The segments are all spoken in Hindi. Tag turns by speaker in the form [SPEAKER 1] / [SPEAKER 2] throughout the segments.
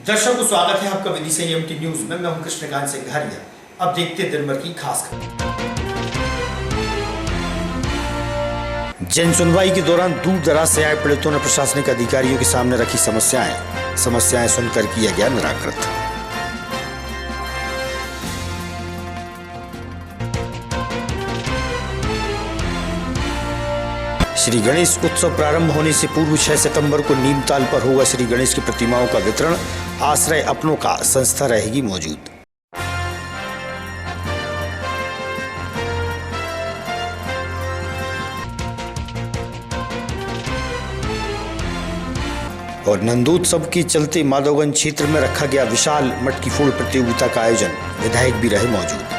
[SPEAKER 1] दर्शकों स्वागत है आपका विधि से एमटी न्यूज में। मैं हूं कृष्णकांत सिंघारिया। अब देखते हैं दिन भर की खास खबर। जन सुनवाई के दौरान दूर दराज से आए पीड़ितों ने प्रशासनिक अधिकारियों के सामने रखी समस्याएं सुनकर किया गया निराकृत। श्री गणेश उत्सव प्रारंभ होने से पूर्व 6 सितंबर को नीमताल पर होगा श्री गणेश की प्रतिमाओं का वितरण। आश्रय अपनों का संस्था रहेगी मौजूद। और नंदोत्सव के चलते माधवगंज क्षेत्र में रखा गया विशाल मटकी फोड़ प्रतियोगिता का आयोजन। विधायक भी रहे मौजूद।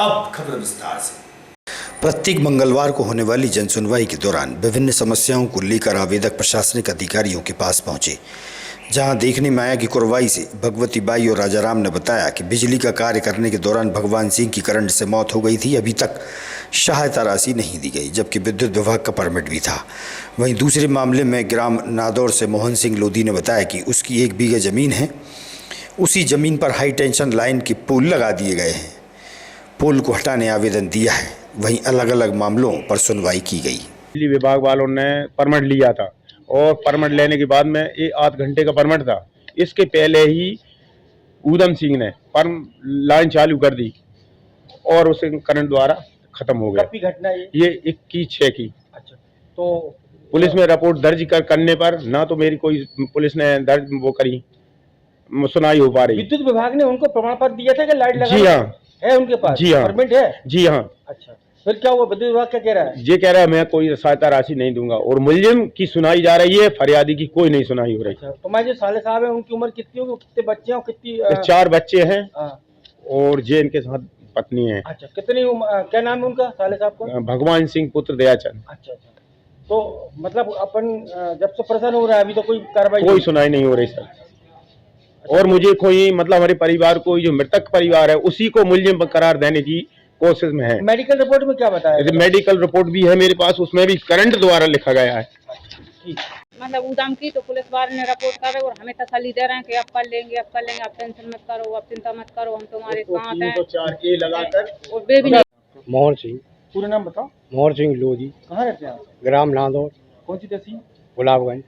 [SPEAKER 1] अब खबर विस्तार से। प्रत्येक मंगलवार को होने वाली जनसुनवाई के दौरान विभिन्न समस्याओं को लेकर आवेदक प्रशासनिक अधिकारियों के पास पहुंचे, जहां देखने में आया कि कुरवाई से भगवती बाई और राजाराम ने बताया कि बिजली का कार्य करने के दौरान भगवान सिंह की करंट से मौत हो गई थी। अभी तक सहायता राशि नहीं दी गई, जबकि विद्युत विभाग का परमिट भी था। वहीं दूसरे मामले में ग्राम नादौर से मोहन सिंह लोधी ने बताया कि उसकी 1 बीघा जमीन है। उसी जमीन पर हाई टेंशन लाइन के पोल लगा दिए गए हैं। पोल को हटाने आवेदन दिया है। वहीं अलग अलग मामलों पर सुनवाई की गई।
[SPEAKER 2] बिजली विभाग वालों ने परमिट लिया था और परमिट लेने के बाद में 8 घंटे का परमिट था। इसके पहले ही ऊधम सिंह ने लाइन चालू कर दी और उसे करंट द्वारा खत्म हो गया।
[SPEAKER 3] कब की घटना है
[SPEAKER 2] ये 21/6 की।
[SPEAKER 3] अच्छा, तो
[SPEAKER 2] पुलिस में रिपोर्ट दर्ज करने पर ना तो मेरी कोई पुलिस ने दर्ज वो करी सुनाई हो पा रही।
[SPEAKER 3] विद्युत विभाग ने उनको प्रमाण पत्र दिया था कि लाइट लगा?
[SPEAKER 2] जी हाँ,
[SPEAKER 3] है उनके पास?
[SPEAKER 2] जी हाँ,
[SPEAKER 3] परमिट है?
[SPEAKER 2] जी हाँ।
[SPEAKER 3] अच्छा, फिर क्या हुआ? विद्युत विभाग क्या कह रहा है?
[SPEAKER 2] ये कह रहा है मैं कोई सहायता राशि नहीं दूंगा और मुलजिम की सुनाई जा रही है, फरियादी की कोई नहीं सुनाई हो रही।
[SPEAKER 3] अच्छा, तुम्हारे जो साले साहब है उनकी उम्र कितनी होगी? कितने बच्चे हैं? कितनी
[SPEAKER 2] 4 बच्चे हैं
[SPEAKER 3] हाँ।
[SPEAKER 2] और जे इनके साथ पत्नी है।
[SPEAKER 3] अच्छा, कितनी क्या नाम है उनका साले साहब का?
[SPEAKER 2] भगवान सिंह पुत्र दयाचंद।
[SPEAKER 3] अच्छा अच्छा, तो मतलब अपन जब से परेशान हो रहा है अभी तो कोई कार्रवाई
[SPEAKER 2] कोई सुनाई नहीं हो रही सर। और मुझे कोई मतलब हमारे परिवार को जो मृतक परिवार है उसी को मुलजिम करार देने की कोशिश में है।
[SPEAKER 3] मेडिकल रिपोर्ट में क्या बताया?
[SPEAKER 2] मेडिकल रिपोर्ट भी है मेरे पास, उसमें भी करंट द्वारा लिखा गया है।
[SPEAKER 4] मतलब उदाम की तो पुलिस वाले ने रिपोर्ट कर रहे और हमें तसल्ली दे रहे हैं कि अब कर लेंगे, आप टेंशन मत करो, आप चिंता मत करो, हम तुम्हारे साथ हैं।
[SPEAKER 2] 4 लगाकर
[SPEAKER 4] और वे भी
[SPEAKER 2] मोहन सिंह।
[SPEAKER 3] पूरा नाम बताओ।
[SPEAKER 2] मोहन सिंह लोधी।
[SPEAKER 3] कहाँ रहते हैं आप?
[SPEAKER 2] ग्राम नादौर।
[SPEAKER 3] कौन सी तहसील?
[SPEAKER 2] गुलाबगंज।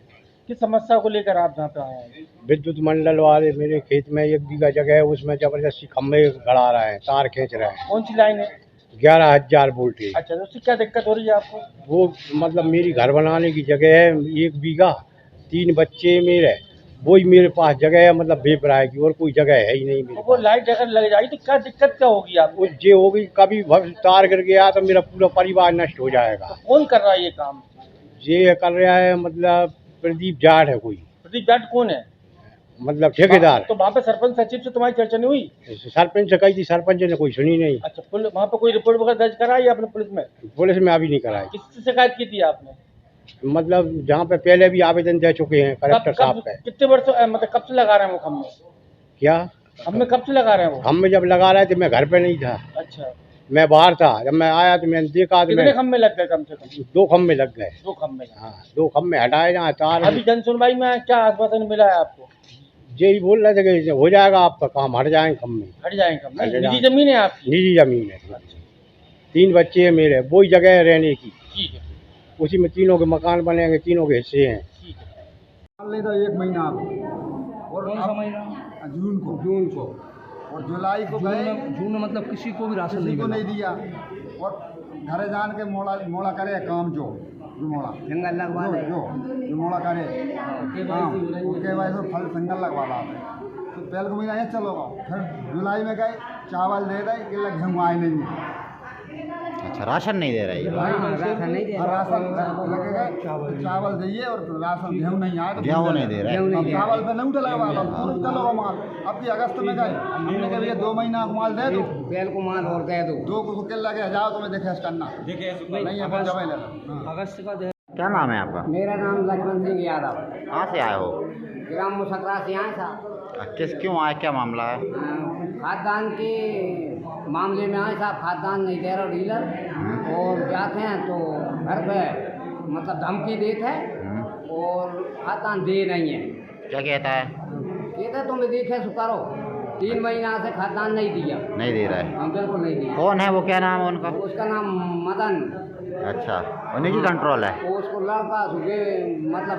[SPEAKER 3] किस समस्या को लेकर आप यहाँ पे आए हैं?
[SPEAKER 2] विद्युत मंडल वाले मेरे खेत में 1 बीघा जगह है, उसमें जबरदस्ती खम्भे गड़ा रहे हैं, तार खींच रहे हैं।
[SPEAKER 3] कौन सी लाइन है?
[SPEAKER 2] 11,000 वोल्टेज।
[SPEAKER 3] अच्छा, तो उससे क्या दिक्कत हो रही है आपको?
[SPEAKER 2] वो मतलब मेरी घर बनाने की जगह है 1 बीघा, 3 बच्चे मेरे, वही मेरे पास जगह है, मतलब बेच रहा है कि और कोई जगह है ही नहीं।
[SPEAKER 3] तो वो लाइट अगर लग जाएगी तो क्या दिक्कत क्या होगी आपको?
[SPEAKER 2] जे होगी कभी तार गिर गया तो मेरा पूरा परिवार नष्ट हो जाएगा।
[SPEAKER 3] तो कौन कर रहा है ये काम?
[SPEAKER 2] ये कर रहा है मतलब प्रदीप जाट है कोई।
[SPEAKER 3] प्रदीप जाट कौन है?
[SPEAKER 2] मतलब ठेकेदार।
[SPEAKER 3] तो वहाँ पे सरपंच सचिव से तुम्हारी चर्चा नहीं हुई?
[SPEAKER 2] सरपंच से कही थी, सरपंच ने कोई सुनी नहीं।
[SPEAKER 3] अच्छा, वहाँ पे कोई रिपोर्ट वगैरह दर्ज कराई आपने पुलिस में?
[SPEAKER 2] पुलिस में अभी नहीं कराई।
[SPEAKER 3] किससे शिकायत की थी आपने?
[SPEAKER 2] मतलब जहाँ पे पहले भी आवेदन दे चुके हैं कलेक्टर साहब पे।
[SPEAKER 3] कितने वर्ष मतलब कब से लगा रहे हैं वो खम्भे?
[SPEAKER 2] क्या
[SPEAKER 3] खम्भे कब से लगा रहे हैं वो?
[SPEAKER 2] हम जब लगा रहे थे मैं घर पे नहीं था।
[SPEAKER 3] अच्छा,
[SPEAKER 2] मैं बाहर था। जब मैं आया तो मैंने देखा तो
[SPEAKER 3] कितने खम्भे लग गए? कम से कम
[SPEAKER 2] 2 खम्भे लग गए।
[SPEAKER 3] 2 खम्भे?
[SPEAKER 2] हाँ, 2 खम्भे हटाए जहाँ तार।
[SPEAKER 3] अभी जन सुनवाई में क्या आश्वासन मिला है आपको?
[SPEAKER 2] यही बोल रहे थे कि हो जाएगा आपका काम, हट जाएंगे खम्भे।
[SPEAKER 3] हट जाएंगे खम्भे? निजी जमीन है आपकी?
[SPEAKER 2] निजी जमीन है। 3 बच्चे हैं मेरे, वही जगह है रहने की।
[SPEAKER 3] ठीक है,
[SPEAKER 2] उसी में तीनों के मकान बनेंगे, तीनों के हिस्से हैं।
[SPEAKER 3] ठीक है।
[SPEAKER 5] मान लेता 1 महीना और
[SPEAKER 3] कौन सा महीना?
[SPEAKER 5] जून को और जुलाई को गए।
[SPEAKER 3] जून में मतलब किसी को भी राशन
[SPEAKER 5] किसी को नहीं दिया और घरे जान के मोड़ा करे काम जो मोड़ा
[SPEAKER 3] जंगल लगवा
[SPEAKER 5] जो मोड़ा करे काम उसके बाद फल जंगल लगवा रहा है। तो पहले को महीना है चलो, फिर जुलाई में गए चावल दे रहे कि गेहूँ आए नहीं है।
[SPEAKER 6] अच्छा, राशन नहीं दे रहा है?
[SPEAKER 5] राशन नहीं दे, राशन लगेगा, चावल चाहिए और राशन गेहूँ नहीं आया।
[SPEAKER 6] गेहूँ नहीं दे रहा है।
[SPEAKER 5] चावल पे नहीं उठा चलो माल। अब भी अगस्त में गए, हमने कहा भैया 2 महीना को माल दे दो,
[SPEAKER 3] बैल को माल और दे दो।
[SPEAKER 5] 2 को लगे जाओ तो मैं देखे करना नहीं है, अगस्त का
[SPEAKER 6] क्या नाम है आपका?
[SPEAKER 7] मेरा नाम लक्ष्मण सिंह यादव।
[SPEAKER 6] कहाँ से आए हो?
[SPEAKER 7] ग्राम मुसकरा से आए साहब।
[SPEAKER 6] क्यों आए, क्या मामला है?
[SPEAKER 7] खाद्यान्न के मामले में आए साहब। खाद्यान्न नहीं दे रहा डीलर, और जाते हैं तो घर पे मतलब धमकी देते हैं और खाद्यान्न दे नहीं है।
[SPEAKER 6] क्या कहता है?
[SPEAKER 7] कहते तुम देखे सो करो। 3 महीना से खाद्यान्न नहीं दिया।
[SPEAKER 6] नहीं दे रहा है?
[SPEAKER 7] हम बिल्कुल नहीं दिया।
[SPEAKER 6] कौन है वो, क्या नाम है उनका?
[SPEAKER 7] उसका नाम मदन।
[SPEAKER 6] अच्छा, उन्हीं की कंट्रोल है?
[SPEAKER 7] वो उसको लड़का सुबह मतलब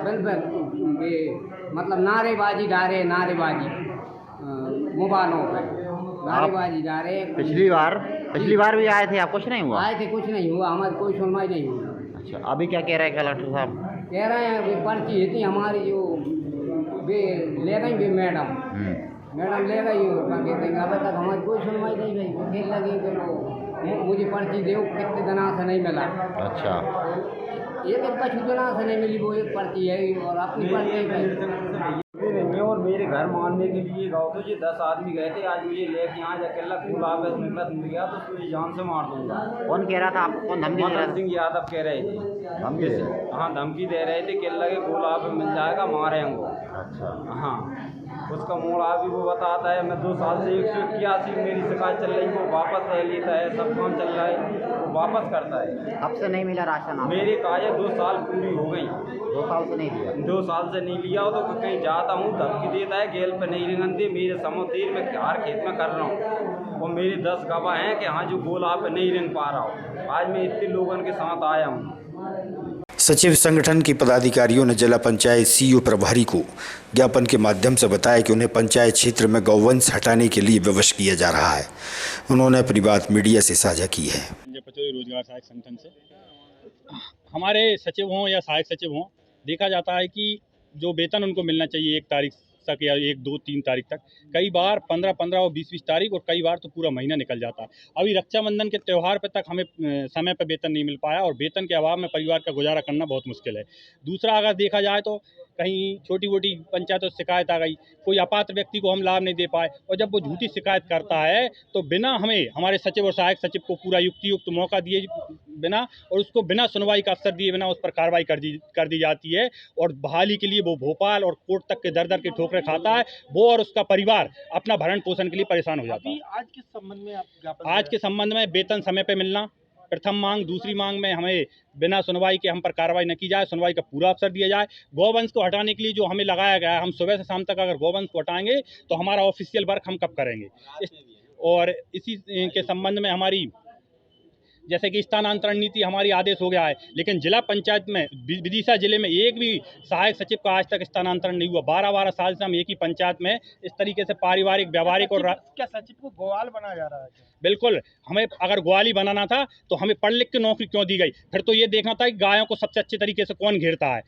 [SPEAKER 7] मतलब नारेबाजी डाले, नारेबाजी मोबाइलों पे नारेबाजी डाले।
[SPEAKER 6] पिछली बार भी आए थे, आप कुछ नहीं हुआ?
[SPEAKER 7] आए थे, कुछ नहीं हुआ, हमारी कोई सुनवाई नहीं हुई।
[SPEAKER 6] अच्छा, अभी क्या कह रहे हैं कलेक्टर साहब?
[SPEAKER 7] कह रहे हैं कि पर्ची थी हमारी जो वे ले गई भी मैडम ले गई, और कहते हैं अभी तक हमारी कोई सुनवाई नहीं हुई। खेल लगी कि वो मुझे पर्ची दे, कितने दिना से नहीं मिला।
[SPEAKER 6] अच्छा,
[SPEAKER 7] एक कछु दिना से नहीं मिली, वो एक पर्ची है और अपनी पर्ची
[SPEAKER 3] नहीं। और मेरे घर मारने के लिए गाँव तो ये 10 आदमी गए थे। आज मुझे लेके यहाँ अकेला खुला मिल गया तो तुझे जान से मार दूंगा।
[SPEAKER 6] कौन कह रहा था आपको? कौन धमकी दे रहा था?
[SPEAKER 3] सिंह यादव कह रहे थे।
[SPEAKER 6] धमकी दे रहे?
[SPEAKER 3] हाँ, धमकी दे रहे थे कि लगे गोला पे मिल जाएगा, मारेंगे।
[SPEAKER 6] अच्छा,
[SPEAKER 3] हाँ, उसका मोड़ा भी वो बताता है। मैं 2 साल से 181 मेरी शिकायत चल रही, वो वापस ले लेता है। सब काम चल रहा है, वो वापस करता है।
[SPEAKER 6] अब से नहीं मिला राशन आपको?
[SPEAKER 3] मेरे काजे 2 साल पूरी हो गई।
[SPEAKER 6] 2 साल से नहीं दिया?
[SPEAKER 3] 2 साल से नहीं लिया हो तो कहीं जाता हूँ धमकी देता है, गेल पे नहीं रेंगन दे। मेरे समुद्र में हर खेत में कर रहा हूँ, और मेरे 10 गवाह हैं कि हाँ जो गोला पे नहीं रेंग पा रहा हूँ। आज मैं इतने लोगों के साथ आया हूँ।
[SPEAKER 1] सचिव संगठन के पदाधिकारियों ने जिला पंचायत सीईओ प्रभारी को ज्ञापन के माध्यम से बताया कि उन्हें पंचायत क्षेत्र में गौवंश हटाने के लिए विवश किया जा रहा है। उन्होंने अपनी बात मीडिया से साझा की है।
[SPEAKER 8] रोजगार सहायक संगठन से हमारे सचिव हों या सहायक सचिव हों, देखा जाता है कि जो वेतन उनको मिलना चाहिए 1 तारीख तक या 1, 2, 3 तारीख तक, कई बार 15 और 20 तारीख, और कई बार तो पूरा महीना निकल जाता है। अभी रक्षाबंधन के त्यौहार पर तक हमें समय पर वेतन नहीं मिल पाया, और वेतन के अभाव में परिवार का गुजारा करना बहुत मुश्किल है। दूसरा, अगर देखा जाए तो कहीं छोटी मोटी पंचायतों से शिकायत आ गई, कोई अपात्र व्यक्ति को हम लाभ नहीं दे पाए, और जब वो झूठी शिकायत करता है तो बिना हमें, हमारे सचिव और सहायक सचिव को पूरा युक्त मौका दिए बिना, और उसको बिना सुनवाई का अवसर दिए बिना उस पर कार्रवाई कर दी जाती है, और बहाली के लिए वो भोपाल और कोर्ट तक के दर के ठोकरें खाता है। वो और उसका परिवार अपना भरण पोषण के लिए परेशान हो जाता है।
[SPEAKER 3] आज किस संबंध में आप ज्ञापन?
[SPEAKER 8] आज के संबंध में वेतन समय पर मिलना प्रथम मांग, दूसरी मांग में हमें बिना सुनवाई के हम पर कार्रवाई न की जाए, सुनवाई का पूरा अवसर दिया जाए। गौवंश को हटाने के लिए जो हमें लगाया गया है, हम सुबह से शाम तक अगर गौवंश को हटाएंगे तो हमारा ऑफिशियल वर्क हम कब करेंगे? और इसी के संबंध में हमारी, जैसे कि स्थानांतरण नीति हमारी आदेश हो गया है, लेकिन जिला पंचायत में विदिशा जिले में एक भी सहायक सचिव का आज तक स्थानांतरण नहीं हुआ। 12 साल से हम एक ही पंचायत में इस तरीके से पारिवारिक, व्यावहारिक और
[SPEAKER 3] क्या सचिव को ग्वाल बनाया जा रहा है?
[SPEAKER 8] बिल्कुल, हमें अगर ग्वाली बनाना था तो हमें पढ़ लिख के नौकरी क्यों दी गई? फिर तो ये देखना था कि गायों को सबसे अच्छे तरीके से कौन घेरता है।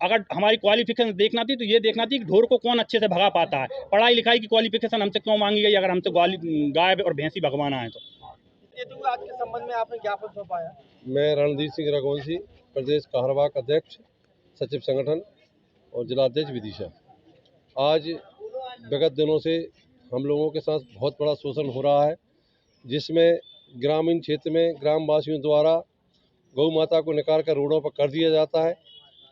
[SPEAKER 8] अगर हमारी क्वालिफिकेशन देखना थी तो ये देखना थी कि ढोर को कौन अच्छे से भगा पाता है। पढ़ाई लिखाई की क्वालिफिकेशन हमसे क्यों मांगी गई अगर हमसे गाय और भैंसी भगवाना है तो?
[SPEAKER 3] आज के संबंध में आपने ज्ञापन सौंपाया?
[SPEAKER 9] मैं रणदीप सिंह रघुवंशी, प्रदेश कार्यवाहक अध्यक्ष सचिव संगठन और जिलाध्यक्ष विदिशा। आज विगत दिनों से हम लोगों के साथ बहुत बड़ा शोषण हो रहा है, जिसमें ग्रामीण क्षेत्र में ग्रामवासियों द्वारा गौ माता को निकाल कर रोडों पर कर दिया जाता है।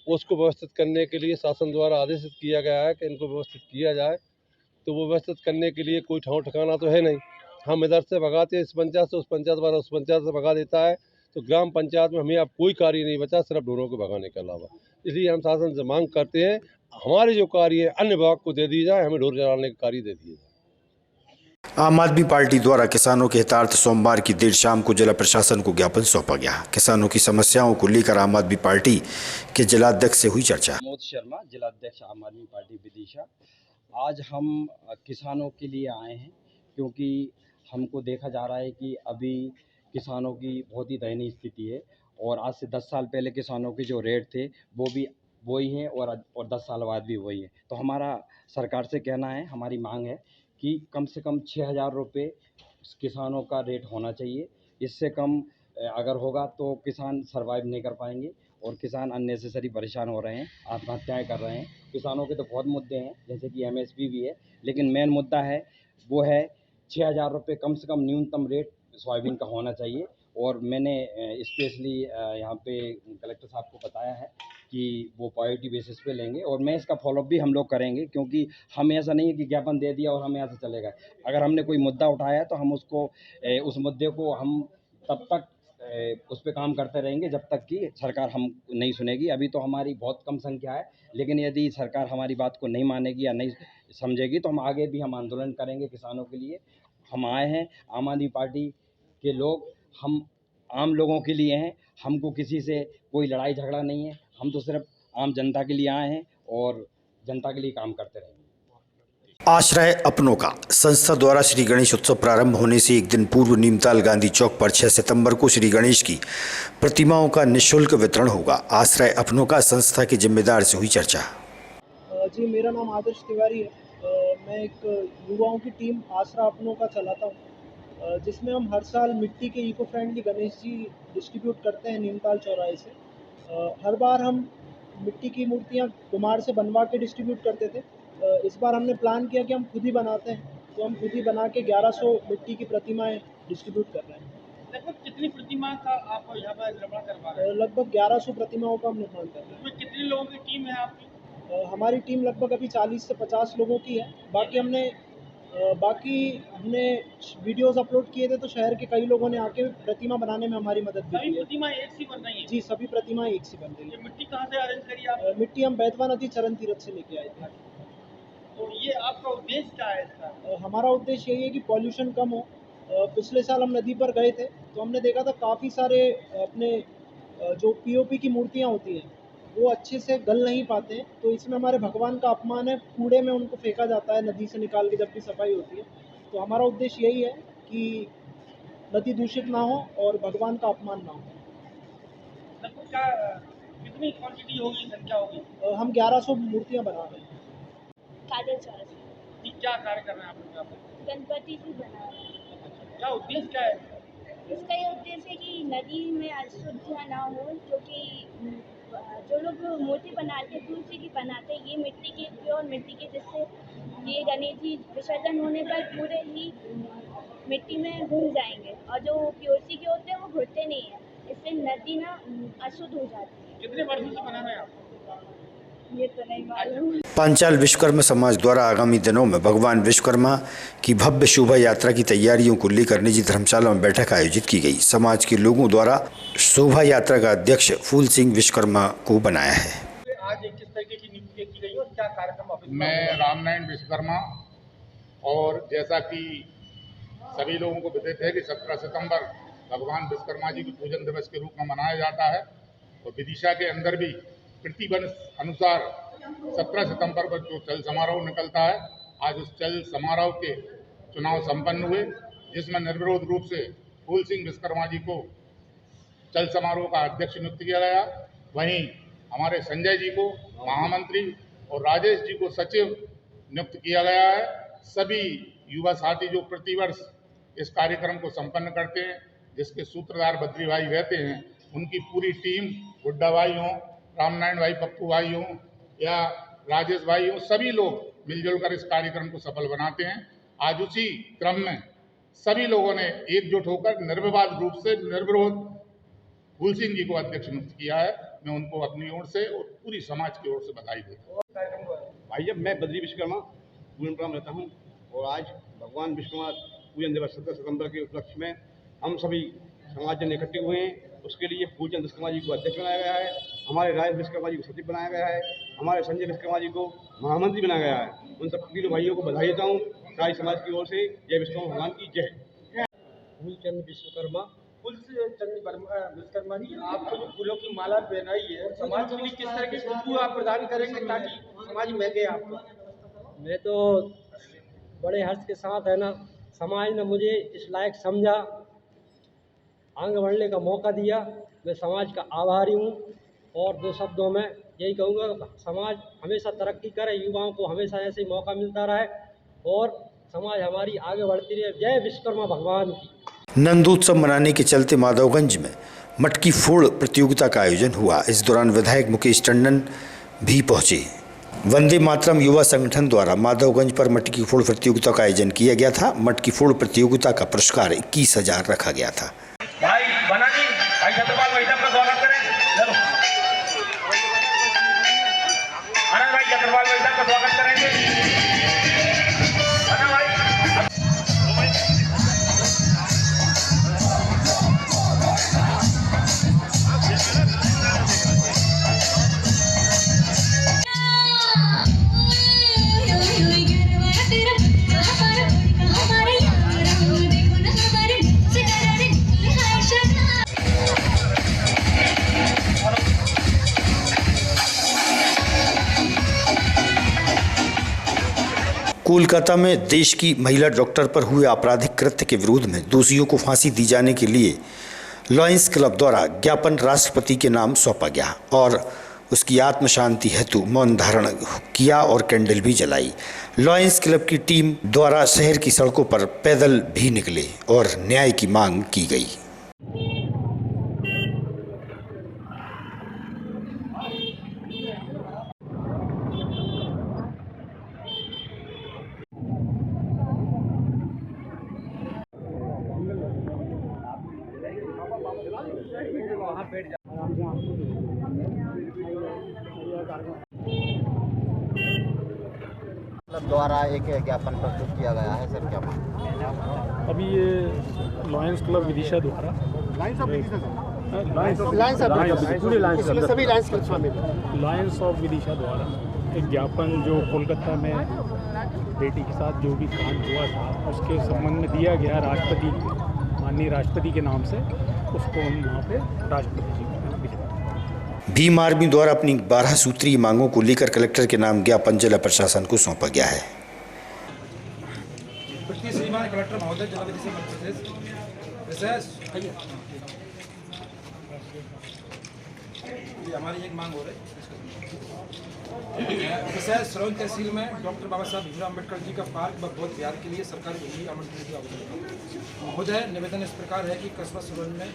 [SPEAKER 9] उसको व्यवस्थित करने के लिए शासन द्वारा आदेशित किया गया है कि इनको व्यवस्थित किया जाए, तो वो व्यवस्थित करने के लिए कोई ठाव ठिकाना तो है नहीं। हम इधर से भगाते इस पंचायत से, उस पंचायत वाला उस पंचायत से भगा देता है, तो ग्राम पंचायत में हमें अब कोई कार्य नहीं बचा सिर्फ ढोरों को भगाने के अलावा। इसलिए हम शासन से मांग करते हैं हमारे जो कार्य है अन्य विभाग को दे दी जाए, हमें ढोर चलाने का कार्य दे दिया जाए।
[SPEAKER 1] आम आदमी पार्टी द्वारा किसानों के हितार्थ सोमवार की देर शाम को जिला प्रशासन को ज्ञापन सौंपा गया। किसानों की समस्याओं को लेकर आम आदमी पार्टी के जिलाध्यक्ष से हुई चर्चा।
[SPEAKER 10] प्रमोद शर्मा, जिलाध्यक्ष आम आदमी पार्टी विदिशा। आज हम किसानों के लिए आए हैं क्योंकि हमको देखा जा रहा है कि अभी किसानों की बहुत ही दयनीय स्थिति है, और आज से 10 साल पहले किसानों के जो रेट थे वो भी वही हैं, और 10 साल बाद भी वही है। तो हमारा सरकार से कहना है, हमारी मांग है कि कम से कम 6,000 रुपये किसानों का रेट होना चाहिए। इससे कम अगर होगा तो किसान सर्वाइव नहीं कर पाएंगे, और किसान अननेसेसरी परेशान हो रहे हैं, आत्महत्याएं कर रहे हैं। किसानों के तो बहुत मुद्दे हैं, जैसे कि MSP भी है, लेकिन मेन मुद्दा है वो है 6,000 रुपये कम से कम न्यूनतम रेट सोयाबीन का होना चाहिए। और मैंने स्पेशली यहाँ पे कलेक्टर साहब को बताया है कि वो प्रायोरिटी बेसिस पे लेंगे और मैं इसका फॉलोअप भी हम लोग करेंगे, क्योंकि हम ऐसा नहीं है कि ज्ञापन दे दिया और हम यहाँ से चले गए। अगर हमने कोई मुद्दा उठाया है तो हम उसको उस मुद्दे को हम तब तक उस पर काम करते रहेंगे जब तक कि सरकार हम नहीं सुनेगी। अभी तो हमारी बहुत कम संख्या है, लेकिन यदि सरकार हमारी बात को नहीं मानेगी या नहीं समझेगी तो हम आगे भी हम आंदोलन करेंगे किसानों के लिए। हम आए हैं, आम आदमी पार्टी के लोग, हम आम लोगों के लिए हैं, हमको किसी से कोई लड़ाई झगड़ा नहीं है, हम तो सिर्फ आम जनता के लिए आए हैं और जनता के लिए काम करते रहेंगे।
[SPEAKER 1] आश्रय अपनों का संस्था द्वारा श्री गणेश उत्सव प्रारंभ होने से एक दिन पूर्व नीमताल गांधी चौक पर 6 सितंबर को श्री गणेश की प्रतिमाओं का निःशुल्क वितरण होगा। आश्रय अपनों का संस्था के जिम्मेदार से हुई चर्चा।
[SPEAKER 11] जी, मेरा नाम आदर्श तिवारी है। मैं एक युवाओं की टीम आश्रय अपनों का चलाता हूँ, जिसमें हम हर साल मिट्टी के eco friendly Ganesh ji distribute करते हैं नीमताल चौराहे से। हर बार हम मिट्टी की मूर्तियाँ कुम्हार से बनवा के डिस्ट्रीब्यूट करते थे। इस बार हमने प्लान किया कि हम खुद ही बनाते हैं, तो हम खुद ही बना के 1100 मिट्टी की प्रतिमाएं डिस्ट्रीब्यूट कर रहे हैं।
[SPEAKER 8] लगभग कितनी प्रतिमा का आप यहाँ पर निर्माण करवा रहे हैं?
[SPEAKER 11] लगभग 1100 प्रतिमाओं का हम निर्माण कर रहे हैं।
[SPEAKER 8] कितने लोगों की टीम है आपकी?
[SPEAKER 11] हमारी टीम लगभग अभी 40 से 50 लोगों की है। बाकी हमने वीडियोस अपलोड किए थे, तो शहर के कई लोगों ने आके प्रतिमा बनाने में हमारी मदद भी की है।
[SPEAKER 8] प्रतिमा एक सी बन रही है?
[SPEAKER 11] जी, सभी प्रतिमाएं एक सी बन रही है।
[SPEAKER 8] मिट्टी कहाँ से अरेंज करी आप?
[SPEAKER 11] मिट्टी हम बैतवा नदी चरण तीर्थ से लेके आए थे।
[SPEAKER 8] तो ये आपका उद्देश्य क्या है इसका?
[SPEAKER 11] हमारा उद्देश्य यही है कि पॉल्यूशन कम हो। पिछले साल हम नदी पर गए थे, तो हमने देखा था काफ़ी सारे अपने जो पीओपी की मूर्तियाँ होती हैं वो अच्छे से गल नहीं पाते हैं, तो इसमें हमारे भगवान का अपमान है। कूड़े में उनको फेंका जाता है नदी से निकाल के जब भी सफाई होती है। तो हमारा उद्देश्य यही है कि नदी दूषित ना हो और भगवान का अपमान ना हो।
[SPEAKER 8] कितनी क्वांटिटी होगी, संख्या होगी?
[SPEAKER 11] हम 1100 मूर्तियाँ बना रहे हैं।
[SPEAKER 12] काजल चौरस।
[SPEAKER 8] क्या कार्य कर रहे हैं आप यहाँ पर?
[SPEAKER 12] गणपति जी बना रहे हैं।
[SPEAKER 8] क्या उद्देश्य क्या है?
[SPEAKER 12] इसका ये उद्देश्य है कि नदी में अशुद्धियाँ ना हो, क्योंकि जो लोग मूर्ति बनाते हैं तुलसी की बनाते हैं, ये मिट्टी की, प्योर मिट्टी की, जिससे ये गणेश जी विसर्जन होने पर पूरे ही मिट्टी में घुल जाएंगे, और जो पीओसी के होते हैं वो घुलते नहीं हैं, इससे नदी ना अशुद्ध हो जाती है।
[SPEAKER 8] कितने वर्षों से बना रहे हैं आप?
[SPEAKER 12] ये तो नहीं मालूम।
[SPEAKER 1] पांचाल विश्वकर्मा समाज द्वारा आगामी दिनों में भगवान विश्वकर्मा की भव्य शोभा यात्रा की तैयारियों को लेकर निजी धर्मशाला में बैठक आयोजित की गई। समाज के लोगों द्वारा शोभा यात्रा का अध्यक्ष फूल सिंह विश्वकर्मा को बनाया है।
[SPEAKER 8] आज किस तरीके की नियुक्ति की गई और क्या कार्यक्रम?
[SPEAKER 13] मैं रामनारायण विश्वकर्मा, और जैसा कि सभी लोगों को विदित है कि 17 सितंबर भगवान विश्वकर्मा जी के पूजन दिवस के रूप में मनाया जाता है, और विदिशा के अंदर भी प्रतिबंध अनुसार 17 सितंबर को जो चल समारोह निकलता है, आज उस चल समारोह के चुनाव संपन्न हुए, जिसमें निर्विरोध रूप से फूल सिंह विश्वकर्मा जी को चल समारोह का अध्यक्ष नियुक्त किया गया। वहीं हमारे संजय जी को महामंत्री और राजेश जी को सचिव नियुक्त किया गया है। सभी युवा साथी जो प्रतिवर्ष इस कार्यक्रम को संपन्न करते हैं, जिसके सूत्रधार बद्री भाई रहते हैं, उनकी पूरी टीम, गुड्डा भाई हों, रामनारायण भाई, पप्पू भाई हों या राजेश भाई हों, सभी लोग मिलजुल कर इस कार्यक्रम को सफल बनाते हैं। आज उसी क्रम में सभी लोगों ने एकजुट होकर निर्विवाद रूप से निर्विरोध फूल सिंह जी को अध्यक्ष नियुक्त किया है। मैं उनको अपनी ओर से और पूरी समाज की ओर से बधाई देता हूँ।
[SPEAKER 14] भाई, जब मैं बद्री विश्वकर्मा पूजन रहता हूँ, और आज भगवान विश्वकर्मा पूजन दिवस 17 सितंबर के उपलक्ष्य में हम सभी समाज जन इकट्ठे हुए हैं। उसके लिए फूलचंद विश्वकर्मा जी को अध्यक्ष बनाया गया है, हमारे राजेश विश्वकर्मा जी को सचिव बनाया गया है, हमारे संजय विश्वकर्मा जी को महामंत्री बनाया गया है। उन सब तीनों भाइयों को बधाई देता हूँ सारी समाज की ओर से। जय विश्वकर्मा भगवान की जय।
[SPEAKER 11] फूलचंद विश्वकर्मा जी, आपको जो फूलों की माला पहनाई है, समाज के लिए किस तरह की खुशबू आप प्रदान करेंगे ताकि समाज में गए आपको?
[SPEAKER 7] मैं तो बड़े हर्ष के साथ है ना, समाज ने मुझे इस लायक समझा, आगे बढ़ने का मौका दिया। मैं समाज का आभारी हूँ, और दो शब्दों में यही कहूँगा, समाज हमेशा तरक्की करे, युवाओं को हमेशा ऐसे ही मौका मिलता रहे, और समाज हमारी आगे बढ़ती रहे। जय विश्वकर्मा भगवान की।
[SPEAKER 1] नंदोत्सव मनाने के चलते माधवगंज में मटकी फोड़ प्रतियोगिता का आयोजन हुआ। इस दौरान विधायक मुकेश टंडन भी पहुंचे। वंदे मातरम युवा संगठन द्वारा माधवगंज पर मटकी फोड़ प्रतियोगिता का आयोजन किया गया था। मटकी फोड़ प्रतियोगिता का पुरस्कार 21,000 रखा गया था।
[SPEAKER 3] भाई
[SPEAKER 2] छत्रपाल भाई साहब का स्वागत करें। चलो आनंद भाई छत्रपाल भाई साहब का स्वागत करेंगे। आनंद भाई
[SPEAKER 1] कोलकाता में देश की महिला डॉक्टर पर हुए आपराधिक कृत्य के विरोध में दोषियों को फांसी दी जाने के लिए लॉयंस क्लब द्वारा ज्ञापन राष्ट्रपति के नाम सौंपा गया और उसकी आत्म शांति हेतु मौन धारण किया और कैंडल भी जलाई। लॉयंस क्लब की टीम द्वारा शहर की सड़कों पर पैदल भी निकले और न्याय की मांग की गई।
[SPEAKER 6] द्वारा एक ज्ञापन प्रस्तुत किया गया है सर, क्या मांग?
[SPEAKER 15] अभी ये लॉयंस क्लब विदिशा द्वारा लॉयंस ऑफ विदिशा द्वारा एक ज्ञापन जो कोलकाता में बेटी के साथ जो भी कांड हुआ था उसके संबंध में दिया गया राष्ट्रपति, माननीय राष्ट्रपति के नाम से, उसको हम वहाँ पे राष्ट्रपति जी को भिजवा।
[SPEAKER 1] भीम आर्मी द्वारा अपनी 12 सूत्रीय मांगों को लेकर कलेक्टर के नाम ज्ञापन जिला प्रशासन को सौंपा गया है।
[SPEAKER 16] श्रीमान कलेक्टर महोदय, जिला विदेशी विशेष हमारी एक मांग हो रही है। विशेष सरौन तहसील में डॉक्टर बाबा साहब भीमराव अम्बेडकर जी का पार्क व बौद्ध विहार के लिए सरकारी भूमि आवंटन की आवेदन महोदय, निवेदन इस प्रकार है कि कस्बा सरौन में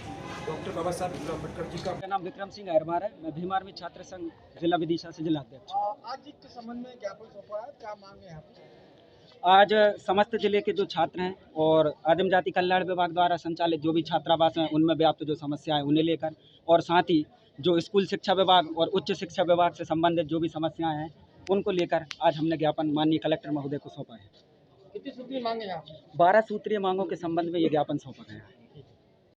[SPEAKER 16] डॉक्टर बाबा साहब भीमराव अम्बेडकर जी का।
[SPEAKER 17] मेरा नाम विक्रम सिंह अहरबार है, मैं भीम आर्मी छात्र संघ जिला विदिशा से जिला अध्यक्ष।
[SPEAKER 11] आज के संबंध में ज्ञापन सौंपा है, क्या मांग है यहाँ पर?
[SPEAKER 17] आज समस्त जिले के जो छात्र हैं और आदिम जाति कल्याण विभाग द्वारा संचालित जो भी छात्रावास हैं उनमें व्याप्त जो समस्याएं उन्हें लेकर, और साथ ही जो स्कूल शिक्षा विभाग और उच्च शिक्षा विभाग से संबंधित जो भी समस्याएं हैं उनको लेकर आज हमने ज्ञापन माननीय कलेक्टर महोदय को सौंपा है।
[SPEAKER 11] कितनी सूत्रीय मांगे हैं?
[SPEAKER 17] 12 सूत्रीय मांगों के संबंध में ये ज्ञापन सौंपा गया है।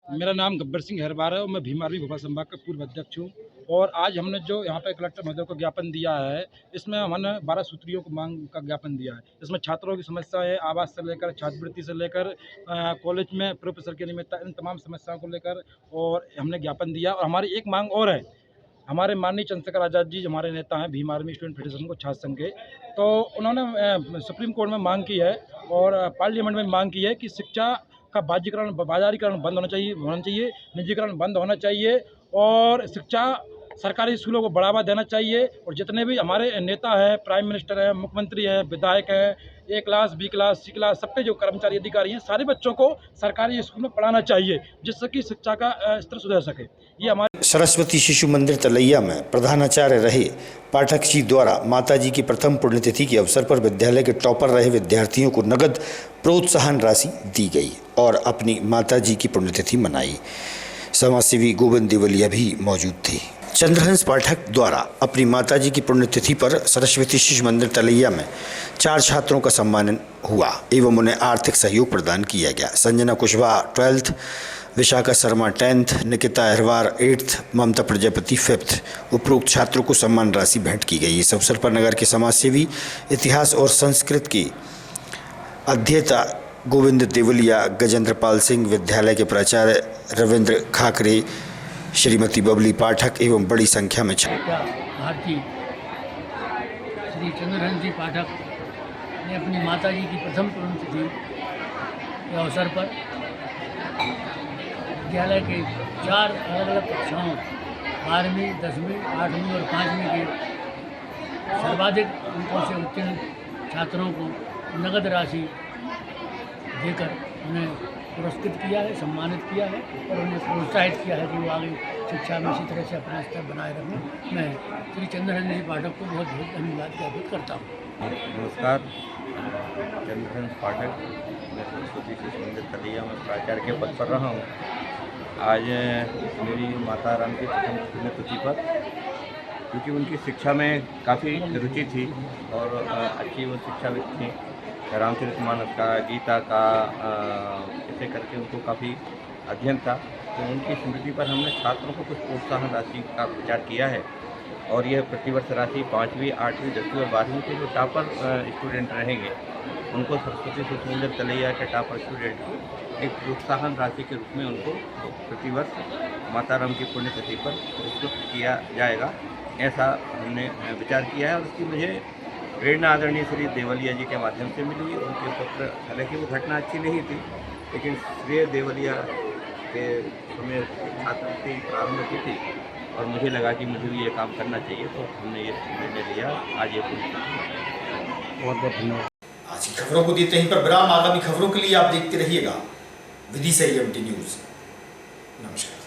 [SPEAKER 16] मेरा नाम गब्बर सिंह हरबार है और मैं भीम आर्मी भोपाल संभाग का पूर्व अध्यक्ष हूँ। और आज हमने जो यहाँ पे कलेक्टर महोदय को ज्ञापन दिया है, इसमें हमने 12 सूत्रियों को मांग का ज्ञापन दिया है। इसमें छात्रों की समस्या है, आवास से लेकर छात्रवृत्ति से लेकर कॉलेज में प्रोफेसर की नियमितता, इन तमाम समस्याओं को लेकर और हमने ज्ञापन दिया। और हमारी एक मांग और है, हमारे माननीय चंद्रशेखर आज़ाद जी हमारे नेता हैं भीम आर्मी स्टूडेंट फेडरेशन को छात्र संघ के, तो उन्होंने सुप्रीम कोर्ट में मांग की है और पार्लियामेंट में मांग की है कि शिक्षा का बाजारीकरण बंद होना चाहिए, निजीकरण बंद होना चाहिए और शिक्षा सरकारी स्कूलों को बढ़ावा देना चाहिए। और जितने भी हमारे नेता हैं, प्राइम मिनिस्टर हैं, मुख्यमंत्री हैं, विधायक हैं, ए क्लास, बी क्लास, सी क्लास, सबके जो कर्मचारी अधिकारी हैं, सारे बच्चों को सरकारी स्कूल में पढ़ाना चाहिए जिससे कि शिक्षा का स्तर सुधर सके। ये हमारे
[SPEAKER 1] सरस्वती शिशु मंदिर तलैया में प्रधानाचार्य रहे पाठक जी द्वारा माताजी की प्रथम पुण्यतिथि के अवसर पर विद्यालय के टॉपर रहे विद्यार्थियों को नगद प्रोत्साहन राशि दी गई और अपनी माताजी की पुण्यतिथि मनाई। समाजसेवी गोविंद देवलिया भी मौजूद थे। चंद्रहंस पाठक द्वारा अपनी माताजी की पुण्यतिथि पर सरस्वती शिशु मंदिर तलैया में 4 छात्रों का सम्मान हुआ एवं उन्हें आर्थिक सहयोग प्रदान किया गया। Sanjana Kushwaha 12th, Vishakha Sharma 10th, Nikita Ahirwar 8th, ममता प्रजापति 5th उपरोक्त छात्रों को सम्मान राशि भेंट की गई। इस अवसर पर नगर के समाजसेवी, इतिहास और संस्कृत की अध्येता गोविंद देवलिया, गजेंद्र पाल सिंह, विद्यालय के प्राचार्य रविंद्र खाकरे, श्रीमती बबली पाठक एवं बड़ी संख्या में
[SPEAKER 18] भारती श्री चंद्रहंस जी पाठक ने अपनी माताजी की प्रथम पुण्यतिथि के अवसर पर विद्यालय के 4 अलग-अलग कक्षाओं 12वीं, 10वीं, 8वीं और 5वीं के सर्वाधिक अंकों से उत्तीर्ण छात्रों को नगद राशि देकर उन्हें पुरस्कृत किया है, सम्मानित किया है और उन्हें प्रोत्साहित किया है कि वो आगे शिक्षा में इसी तरह से अपना स्तर बनाए रखें। मैं श्री चंद्रहंस जी पाठक को बहुत बहुत धन्यवाद ज्ञापित करता हूँ।
[SPEAKER 19] नमस्कार, चंद्रहंस पाठक, मैं सरस्वती शिशु मंदिर तलैया में प्राचार्य के पद पर रहा हूँ आज मेरी माता राम की प्रथम पुण्यतिथि पर, क्योंकि उनकी शिक्षा में काफ़ी रुचि थी और अच्छी वो शिक्षाविद थी। रामचरितमानस का, गीता का, ऐसे करके उनको काफ़ी अध्ययन था। तो उनकी स्मृति पर हमने छात्रों को कुछ प्रोत्साहन राशि का विचार किया है और यह प्रतिवर्ष राशि 5वीं, 8वीं, 10वीं और 12वीं के जो टॉपर स्टूडेंट रहेंगे उनको सरस्वती शिशु मंदिर तलैया के टॉपर स्टूडेंट को एक प्रोत्साहन राशि के रूप में उनको प्रतिवर्ष माता राम की पुण्यतिथि पर पुरस्कृत किया जाएगा, ऐसा हमने विचार किया है। और उसकी मुझे प्रेरणा आदरणीय श्री देवलिया जी के माध्यम से मिली। उनके पुत्र, हालांकि वो घटना अच्छी नहीं थी, लेकिन श्री देवलिया के समय छात्रवृत्ति प्रारंभ की थी और मुझे लगा कि मुझे भी ये काम करना चाहिए, तो हमने ये निर्णय लिया। आज ये बहुत बहुत धन्यवाद।
[SPEAKER 1] आज की खबरों को देते हैं पर विराम। आगामी खबरों के लिए आप देखते रहिएगा विदिशा EMT न्यूज। नमस्कार।